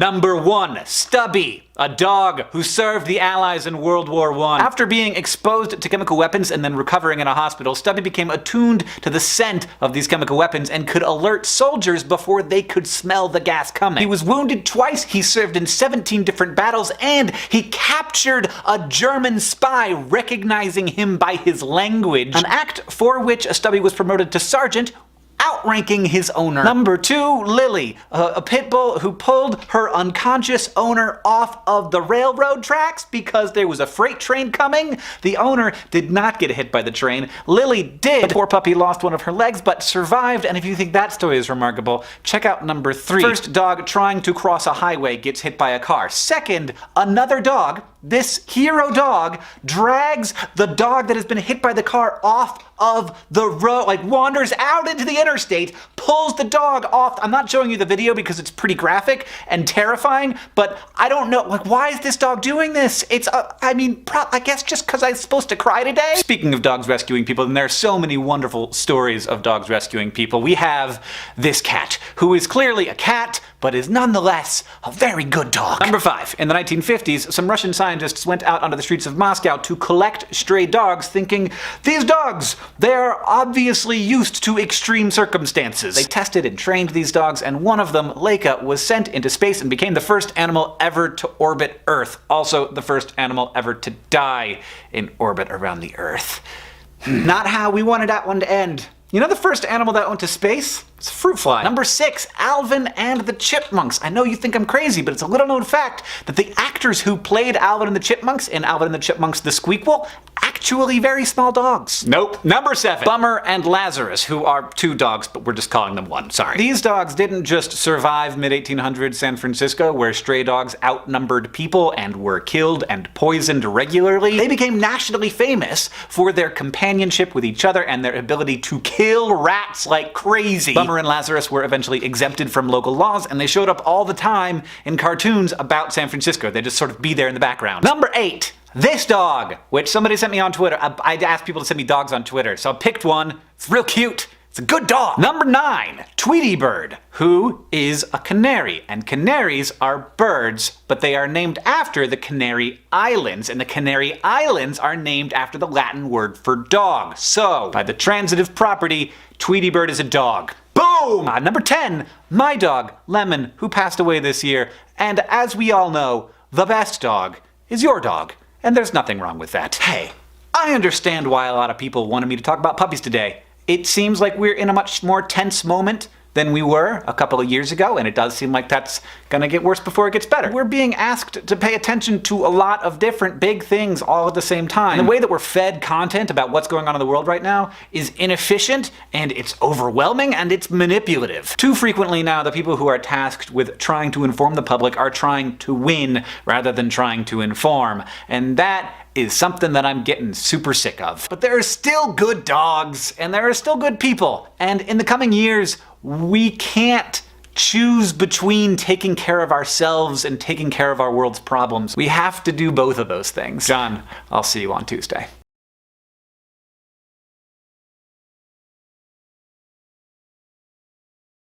Number 1. Stubby, a dog who served the Allies in World War I. After being exposed to chemical weapons and then recovering in a hospital, Stubby became attuned to the scent of these chemical weapons and could alert soldiers before they could smell the gas coming. He was wounded twice, he served in 17 different battles, and he captured a German spy, recognizing him by his language, an act for which Stubby was promoted to sergeant, outranking his owner. Number 2, Lily, a pit bull who pulled her unconscious owner off of the railroad tracks because there was a freight train coming. The owner did not get hit by the train. Lily did. The poor puppy lost one of her legs but survived, and if you think that story is remarkable, check out number 3. First dog trying to cross a highway gets hit by a car. Second, another dog, this hero dog, drags the dog that has been hit by the car off of the road, like wanders out into the interstate, pulls the dog off. I'm not showing you the video because it's pretty graphic and terrifying, but I don't know, like, why is this dog doing this? It's, I guess just because I'm supposed to cry today? Speaking of dogs rescuing people, and there are so many wonderful stories of dogs rescuing people, we have this cat, who is clearly a cat, but is nonetheless a very good dog. Number 5. In the 1950s, some Russian scientists went out onto the streets of Moscow to collect stray dogs, thinking, these dogs, they're obviously used to extreme circumstances. They tested and trained these dogs, and one of them, Leica, was sent into space and became the first animal ever to orbit Earth. Also, the first animal ever to die in orbit around the Earth. Not how we wanted that one to end. You know the first animal that went to space? It's a fruit fly. Number 6, Alvin and the Chipmunks. I know you think I'm crazy, but it's a little known fact that the actors who played Alvin and the Chipmunks in Alvin and the Chipmunks The Squeakquel, actually very small dogs. Nope. Number 7, Bummer and Lazarus, who are 2 dogs, but we're just calling them 1, sorry. These dogs didn't just survive mid-1800s San Francisco, where stray dogs outnumbered people and were killed and poisoned regularly. They became nationally famous for their companionship with each other and their ability to kill rats like crazy. Bummer and Lazarus were eventually exempted from local laws, and they showed up all the time in cartoons about San Francisco. They'd just sort of be there in the background. Number 8, this dog, which somebody sent me on Twitter. I asked people to send me dogs on Twitter, so I picked one. It's real cute. It's a good dog. Number 9, Tweety Bird, who is a canary. And canaries are birds, but they are named after the Canary Islands, and the Canary Islands are named after the Latin word for dog. So, by the transitive property, Tweety Bird is a dog. Boom! Number 10, my dog, Lemon, who passed away this year. And as we all know, the best dog is your dog. And there's nothing wrong with that. Hey, I understand why a lot of people wanted me to talk about puppies today. It seems like we're in a much more tense moment than we were a couple of years ago, and it does seem like that's gonna get worse before it gets better. We're being asked to pay attention to a lot of different big things all at the same time. And the way that we're fed content about what's going on in the world right now is inefficient, and it's overwhelming, and it's manipulative. Too frequently now, the people who are tasked with trying to inform the public are trying to win rather than trying to inform. And that is something that I'm getting super sick of. But there are still good dogs, and there are still good people. And in the coming years, we can't choose between taking care of ourselves and taking care of our world's problems. We have to do both of those things. John, I'll see you on Tuesday.